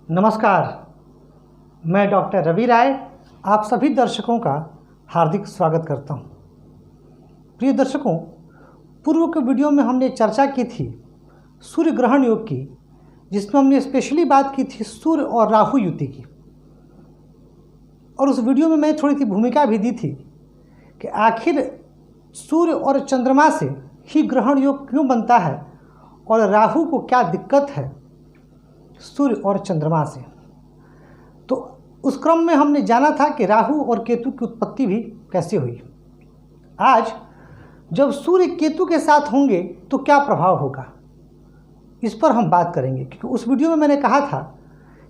नमस्कार, मैं डॉक्टर रवि राय आप सभी दर्शकों का हार्दिक स्वागत करता हूं। प्रिय दर्शकों, पूर्व के वीडियो में हमने चर्चा की थी सूर्य ग्रहण योग की, जिसमें हमने स्पेशली बात की थी सूर्य और राहु युति की। और उस वीडियो में मैं थोड़ी सी भूमिका भी दी थी कि आखिर सूर्य और चंद्रमा से ही ग्रहण योग क्यों बनता है और राहु को क्या दिक्कत है सूर्य और चंद्रमा से। तो उस क्रम में हमने जाना था कि राहु और केतु की उत्पत्ति भी कैसे हुई। आज जब सूर्य केतु के साथ होंगे तो क्या प्रभाव होगा, इस पर हम बात करेंगे। क्योंकि उस वीडियो में मैंने कहा था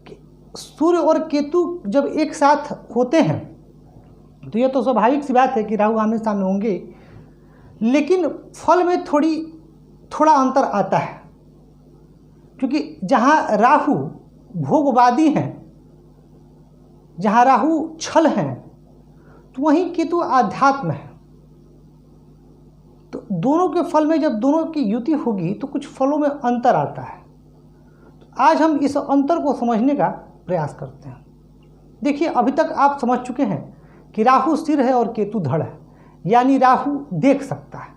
कि सूर्य और केतु जब एक साथ होते हैं तो यह तो स्वाभाविक सी बात है कि राहु आमने सामने होंगे, लेकिन फल में थोड़ा अंतर आता है। क्योंकि जहाँ राहु भोगवादी हैं, जहाँ राहु छल हैं, तो वहीं केतु आध्यात्म है। तो दोनों के फल में जब दोनों की युति होगी तो कुछ फलों में अंतर आता है। तो आज हम इस अंतर को समझने का प्रयास करते हैं। देखिए, अभी तक आप समझ चुके हैं कि राहु सिर है और केतु धड़ है, यानी राहु देख सकता है।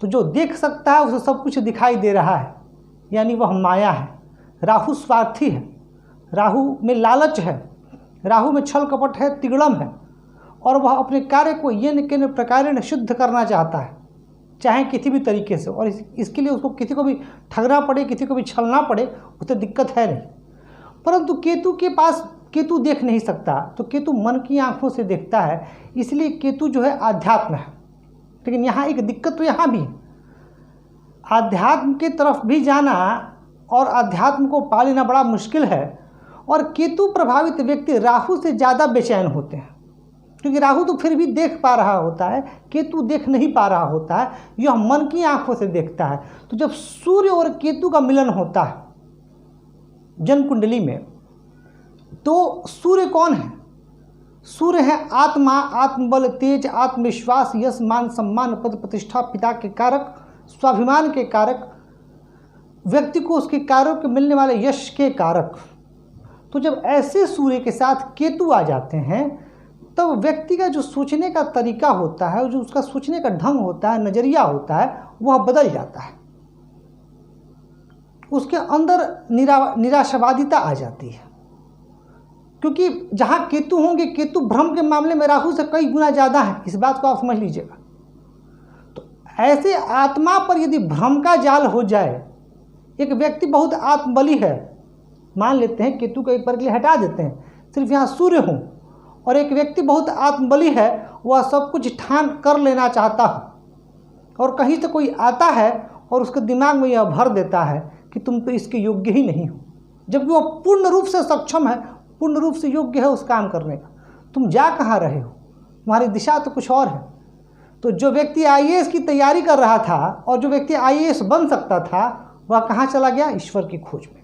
तो जो देख सकता है उसे सब कुछ दिखाई दे रहा है, यानी वह माया है। राहु स्वार्थी है, राहु में लालच है, राहु में छल कपट है, तिगड़म है, और वह अपने कार्य को येन केन प्रकारेण सिद्ध करना चाहता है, चाहे किसी भी तरीके से। और इसके लिए उसको किसी को भी ठगना पड़े, किसी को भी छलना पड़े, उसे दिक्कत है नहीं। परंतु केतु के पास केतु देख नहीं सकता, तो केतु मन की आंखों से देखता है, इसलिए केतु जो है आध्यात्म है। लेकिन यहाँ एक दिक्कत तो यहाँ भी, आध्यात्म के तरफ भी जाना और अध्यात्म को पा लेना बड़ा मुश्किल है। और केतु प्रभावित व्यक्ति राहु से ज़्यादा बेचैन होते हैं, क्योंकि राहु तो फिर भी देख पा रहा होता है, केतु देख नहीं पा रहा होता है, यह मन की आंखों से देखता है। तो जब सूर्य और केतु का मिलन होता है जन्म कुंडली में, तो सूर्य कौन है? सूर्य है आत्मा, आत्मबल, तेज, आत्मविश्वास, यश, मान, सम्मान, पद प्रतिष्ठा, पिता के कारक, स्वाभिमान के कारक, व्यक्ति को उसके कार्यों के मिलने वाले यश के कारक। तो जब ऐसे सूर्य के साथ केतु आ जाते हैं, तब व्यक्ति का जो सोचने का तरीका होता है, जो उसका सोचने का ढंग होता है, नजरिया होता है, वह बदल जाता है। उसके अंदर निराशावादिता आ जाती है। क्योंकि जहाँ केतु होंगे, केतु भ्रम के मामले में राहु से कई गुना ज़्यादा है, इस बात को आप समझ लीजिएगा। तो ऐसे आत्मा पर यदि भ्रम का जाल हो जाए, एक व्यक्ति बहुत आत्मबली है, मान लेते हैं केतु को एक बार के लिए हटा देते हैं, सिर्फ यहाँ सूर्य हो, और एक व्यक्ति बहुत आत्मबली है, वह सब कुछ ठान कर लेना चाहता हो, और कहीं से कोई आता है और उसके दिमाग में यह भर देता है कि तुम तो इसके योग्य ही नहीं हो, जबकि वह पूर्ण रूप से सक्षम है, पूर्ण रूप से योग्य है उस काम करने का। तुम जा कहाँ रहे हो, तुम्हारी दिशा तो कुछ और है। तो जो व्यक्ति आईएएस की तैयारी कर रहा था और जो व्यक्ति आईएएस बन सकता था, वह कहाँ चला गया? ईश्वर की खोज में।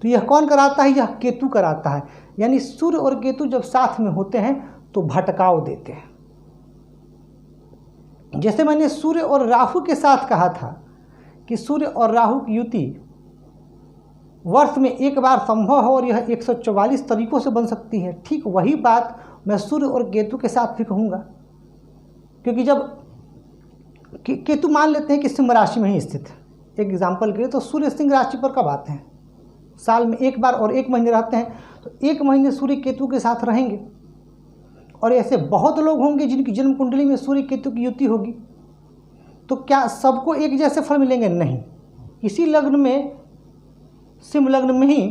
तो यह कौन कराता है? यह केतु कराता है। यानी सूर्य और केतु जब साथ में होते हैं तो भटकाव देते हैं। जैसे मैंने सूर्य और राहु के साथ कहा था कि सूर्य और राहु की युति वर्ष में एक बार संभव है और यह 144 तरीकों से बन सकती है, ठीक वही बात मैं सूर्य और केतु के साथ भी कहूँगा। क्योंकि जब केतु मान लेते हैं कि सिंह राशि में ही स्थित है, एक एग्जाम्पल के लिए, तो सूर्य सिंह राशि पर कब आते हैं? साल में एक बार, और 1 महीने रहते हैं, तो 1 महीने सूर्य केतु के साथ रहेंगे। और ऐसे बहुत लोग होंगे जिनकी जन्म कुंडली में सूर्य केतु की युति होगी। तो क्या सबको एक जैसे फल मिलेंगे? नहीं। इसी लग्न में, सिंह लग्न में ही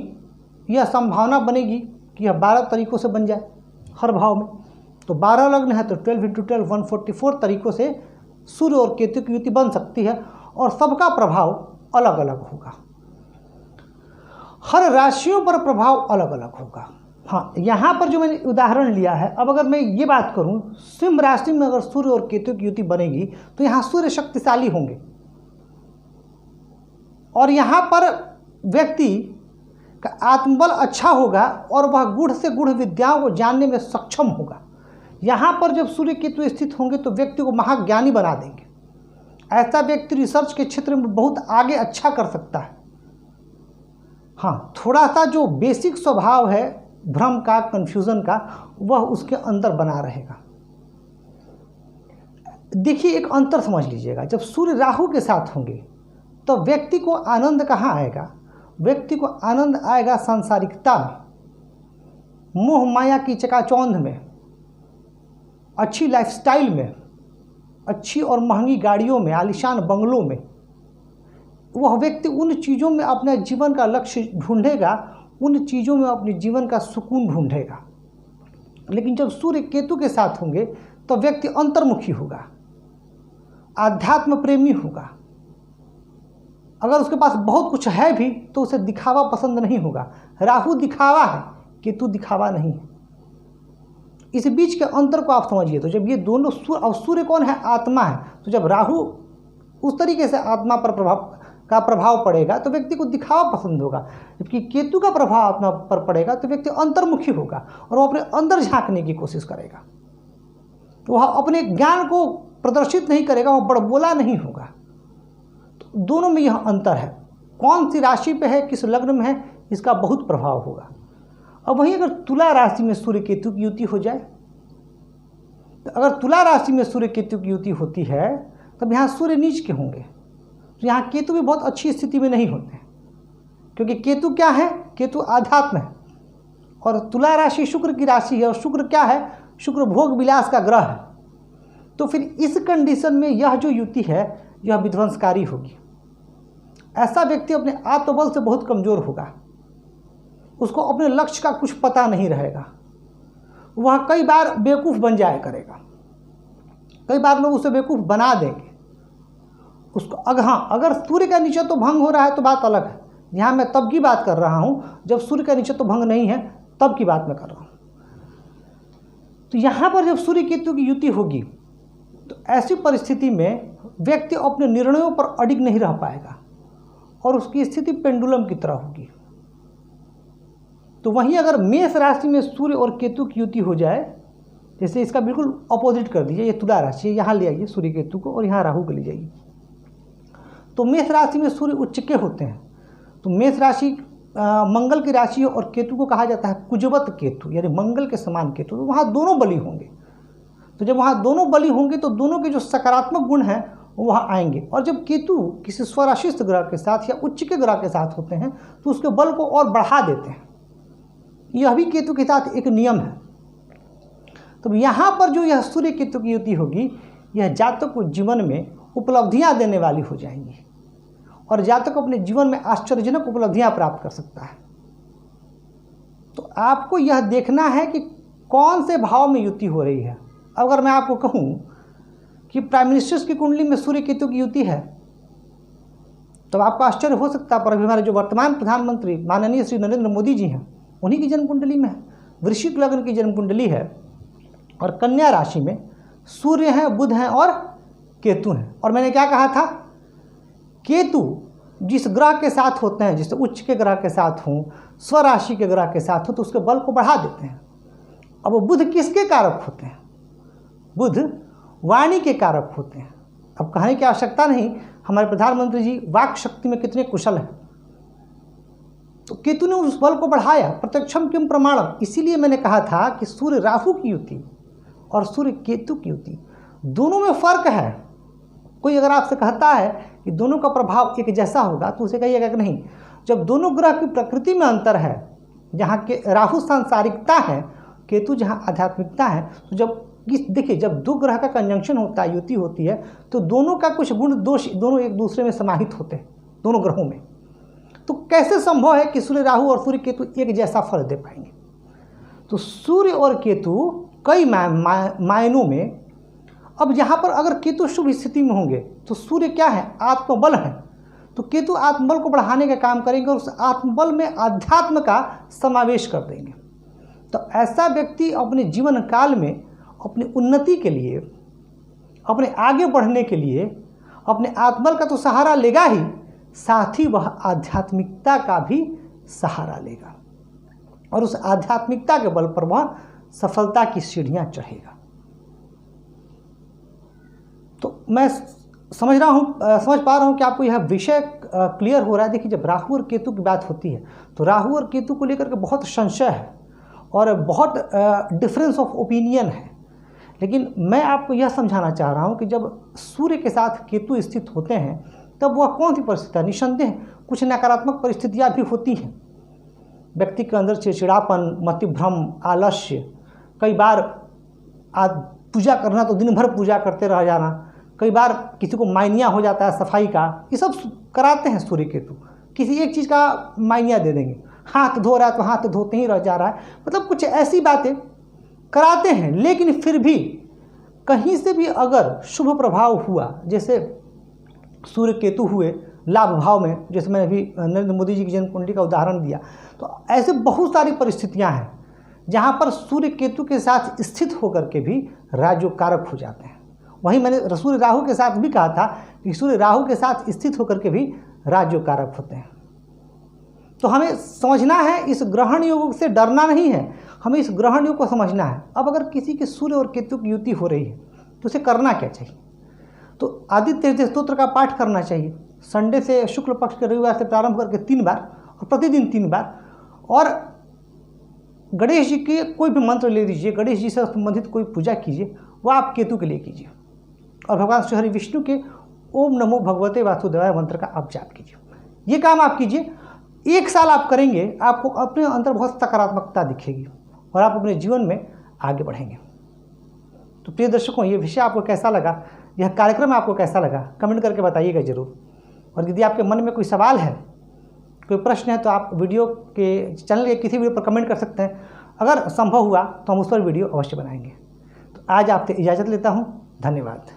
यह संभावना बनेगी कि यह 12 तरीकों से बन जाए हर भाव में। तो 12 लग्न है तो 12 × 12 144 तरीकों से सूर्य और केतु की युति बन सकती है, और सबका प्रभाव अलग अलग होगा। हर राशियों पर प्रभाव अलग अलग होगा। हाँ, यहाँ पर जो मैंने उदाहरण लिया है, अब अगर मैं ये बात करूँ, सिंह राशि में अगर सूर्य और केतु की युति बनेगी तो यहाँ सूर्य शक्तिशाली होंगे, और यहाँ पर व्यक्ति का आत्मबल अच्छा होगा और वह गूढ़ से गूढ़ विद्याओं को जानने में सक्षम होगा। यहाँ पर जब सूर्य केतु स्थित होंगे तो व्यक्ति को महाज्ञानी बना देंगे। ऐसा व्यक्ति रिसर्च के क्षेत्र में बहुत आगे अच्छा कर सकता है। हाँ, थोड़ा सा जो बेसिक स्वभाव है भ्रम का, कन्फ्यूज़न का, वह उसके अंदर बना रहेगा। देखिए, एक अंतर समझ लीजिएगा, जब सूर्य राहु के साथ होंगे तो व्यक्ति को आनंद कहाँ आएगा? व्यक्ति को आनंद आएगा सांसारिकता में, मोह माया की चकाचौंध में, अच्छी लाइफस्टाइल में, अच्छी और महंगी गाड़ियों में, आलीशान बंगलों में। वह व्यक्ति उन चीज़ों में अपने जीवन का लक्ष्य ढूंढेगा, उन चीज़ों में अपने जीवन का सुकून ढूंढेगा। लेकिन जब सूर्य केतु के साथ होंगे तो व्यक्ति अंतर्मुखी होगा, आध्यात्म प्रेमी होगा। अगर उसके पास बहुत कुछ है भी तो उसे दिखावा पसंद नहीं होगा। राहु दिखावा है, केतु दिखावा नहीं है। इस बीच के अंतर को आप समझिए। तो जब ये दोनों सूर्य कौन है? आत्मा है। तो जब राहु उस तरीके से आत्मा पर प्रभाव पड़ेगा तो व्यक्ति को दिखावा पसंद होगा, जबकि केतु का प्रभाव आत्मा पर पड़ेगा तो व्यक्ति अंतर्मुखी होगा और वो अपने अंदर झांकने की कोशिश करेगा। वह अपने ज्ञान को प्रदर्शित नहीं करेगा, वह बड़बोला नहीं होगा। तो दोनों में यह अंतर है। कौन सी राशि पे है, किस लग्न में है, इसका बहुत प्रभाव होगा। अब वहीं अगर तुला राशि में सूर्य केतु की युति हो जाए, तो अगर तुला राशि में सूर्य केतु की युति होती है तब यहाँ सूर्य नीच के होंगे, तो यहाँ केतु भी बहुत अच्छी स्थिति में नहीं होते, क्योंकि केतु क्या है? केतु आध्यात्म है और तुला राशि शुक्र की राशि है, और शुक्र क्या है? शुक्र भोग विलास का ग्रह है। तो फिर इस कंडीशन में यह जो युति है यह विध्वंसकारी होगी। ऐसा व्यक्ति अपने आत्मबल से बहुत कमज़ोर होगा, उसको अपने लक्ष्य का कुछ पता नहीं रहेगा, वह कई बार बेवकूफ़ बन जाया करेगा, कई बार लोग उसे बेवकूफ़ बना देंगे उसको। अगर सूर्य का नीचे तो भंग हो रहा है तो बात अलग है। यहाँ मैं तब की बात कर रहा हूँ जब सूर्य का नीचे तो भंग नहीं है, तब की बात मैं कर रहा हूँ। तो यहाँ पर जब सूर्य केतु की युति होगी तो ऐसी परिस्थिति में व्यक्ति अपने निर्णयों पर अडिग नहीं रह पाएगा और उसकी स्थिति पेंडुलम की तरह होगी। तो वहीं अगर मेष राशि में सूर्य और केतु की युति हो जाए, जैसे इसका बिल्कुल अपोजिट कर दीजिए, ये तुला राशि है, यहाँ ले आइए सूर्य केतु को और यहाँ राहु को ले जाइए। तो मेष राशि में सूर्य उच्च के होते हैं, तो मेष राशि मंगल की राशि है और केतु को कहा जाता है कुजवत केतु, यानी मंगल के समान केतु। तो वहाँ दोनों बली होंगे। तो जब वहाँ दोनों बली होंगे तो दोनों के जो सकारात्मक गुण हैं वो वहाँ आएंगे। और जब केतु किसी स्वराशिष्ट ग्रह के साथ या उच्च के ग्रह के साथ होते हैं तो उसके बल को और बढ़ा देते हैं। यह भी केतु के साथ एक नियम है। तो यहाँ पर जो यह सूर्य केतु की युति होगी, यह जातक को जीवन में उपलब्धियाँ देने वाली हो जाएंगी और जातक अपने जीवन में आश्चर्यजनक उपलब्धियाँ प्राप्त कर सकता है। तो आपको यह देखना है कि कौन से भाव में युति हो रही है। अगर मैं आपको कहूँ कि प्राइम मिनिस्टर्स की कुंडली में सूर्य केतु की युति है तो आपको आश्चर्य हो सकता है, पर अभी हमारे जो वर्तमान प्रधानमंत्री माननीय श्री नरेंद्र मोदी जी हैं उन्हीं की जन्म कुंडली में है, वृश्चिक लग्न की जन्म कुंडली है और कन्या राशि में सूर्य हैं, बुध हैं और केतु हैं। और मैंने क्या कहा था? केतु जिस ग्रह के साथ होते हैं, जैसे उच्च के ग्रह के साथ हों, स्वराशि के ग्रह के साथ हो, तो उसके बल को बढ़ा देते हैं। अब बुध किसके कारक होते हैं? बुध वाणी के कारक होते हैं। अब कहने की आवश्यकता नहीं, हमारे प्रधानमंत्री जी वाक शक्ति में कितने कुशल हैं। तो केतु ने उस बल को बढ़ाया, प्रत्यक्षम किम प्रमाणम। इसीलिए मैंने कहा था कि सूर्य राहु की युति और सूर्य केतु की युति दोनों में फर्क है। कोई अगर आपसे कहता है कि दोनों का प्रभाव एक जैसा होगा तो उसे कहिएगा कि नहीं। जब दोनों ग्रह की प्रकृति में अंतर है, जहाँ के राहु सांसारिकता है, केतु जहाँ आध्यात्मिकता है, तो जब देखिए जब दो ग्रह का कंजंक्शन होता है, युति होती है, तो दोनों का कुछ गुण दोष दोनों एक दूसरे में समाहित होते हैं दोनों ग्रहों में। तो कैसे संभव है कि सूर्य राहु और सूर्य केतु एक जैसा फल दे पाएंगे? तो सूर्य और केतु कई मायनों में, अब यहाँ पर अगर केतु शुभ स्थिति में होंगे तो सूर्य क्या है? आत्मबल है। तो केतु आत्मबल को बढ़ाने का काम करेंगे और उस आत्मबल में अध्यात्म का समावेश कर देंगे। तो ऐसा व्यक्ति अपने जीवन काल में अपनी उन्नति के लिए, अपने आगे बढ़ने के लिए अपने आत्मबल का तो सहारा लेगा ही, साथ ही वह आध्यात्मिकता का भी सहारा लेगा और उस आध्यात्मिकता के बल पर वह सफलता की सीढ़ियां चढ़ेगा। तो मैं समझ पा रहा हूँ कि आपको यह विषय क्लियर हो रहा है। देखिए, जब राहु और केतु की बात होती है तो राहु और केतु को लेकर के बहुत संशय है और बहुत डिफरेंस ऑफ ओपिनियन है। लेकिन मैं आपको यह समझाना चाह रहा हूँ कि जब सूर्य के साथ केतु स्थित होते हैं तब वह कौन सी परिस्थिति है। निसंदेह कुछ नकारात्मक परिस्थितियाँ भी होती हैं। व्यक्ति के अंदर चिड़चिड़ापन, मतिभ्रम, आलस्य, कई बार आज पूजा करना तो दिन भर पूजा करते रह जाना, कई बार किसी को माइनिया हो जाता है सफाई का, ये सब कराते हैं सूर्य केतु। किसी एक चीज़ का माइनिया दे देंगे, हाथ धो रहा है तो हाथ धोते ही रह जा रहा है, मतलब कुछ ऐसी बातें कराते हैं। लेकिन फिर भी कहीं से भी अगर शुभ प्रभाव हुआ, जैसे सूर्य केतु हुए लाभ भाव में, जैसे मैंने अभी नरेंद्र मोदी जी की जन्म कुंडली का उदाहरण दिया, तो ऐसे बहुत सारी परिस्थितियां हैं जहां पर सूर्य केतु के साथ स्थित होकर के भी राजयोगकारक हो जाते हैं। वहीं मैंने सूर्य राहु के साथ भी कहा था कि सूर्य राहु के साथ स्थित होकर के भी राजयोगकारक होते हैं। तो हमें समझना है, इस ग्रहण योग से डरना नहीं है, हमें इस ग्रहण योग को समझना है। अब अगर किसी के सूर्य और केतु की युति हो रही है तो उसे करना क्या चाहिए? तो आदित्य हृदय स्तोत्र का पाठ करना चाहिए। संडे से शुक्ल पक्ष के रविवार से प्रारंभ करके 3 बार और प्रतिदिन 3 बार। और गणेश जी के कोई भी मंत्र ले लीजिए, गणेश जी से संबंधित कोई पूजा कीजिए, वो आप केतु के लिए कीजिए। और भगवान श्री हरि विष्णु के ओम नमो भगवते वासुदेवाय मंत्र का आप जाप कीजिए। ये काम आप कीजिए, 1 साल आप करेंगे, आपको अपने अंदर बहुत सकारात्मकता दिखेगी और आप अपने जीवन में आगे बढ़ेंगे। तो प्रिय दर्शकों, ये विषय आपको कैसा लगा, यह कार्यक्रम आपको कैसा लगा, कमेंट करके बताइएगा जरूर। और यदि आपके मन में कोई सवाल है, कोई प्रश्न है, तो आप वीडियो के चैनल के किसी वीडियो पर कमेंट कर सकते हैं। अगर संभव हुआ तो हम उस पर वीडियो अवश्य बनाएंगे। तो आज आपसे इजाज़त लेता हूँ। धन्यवाद।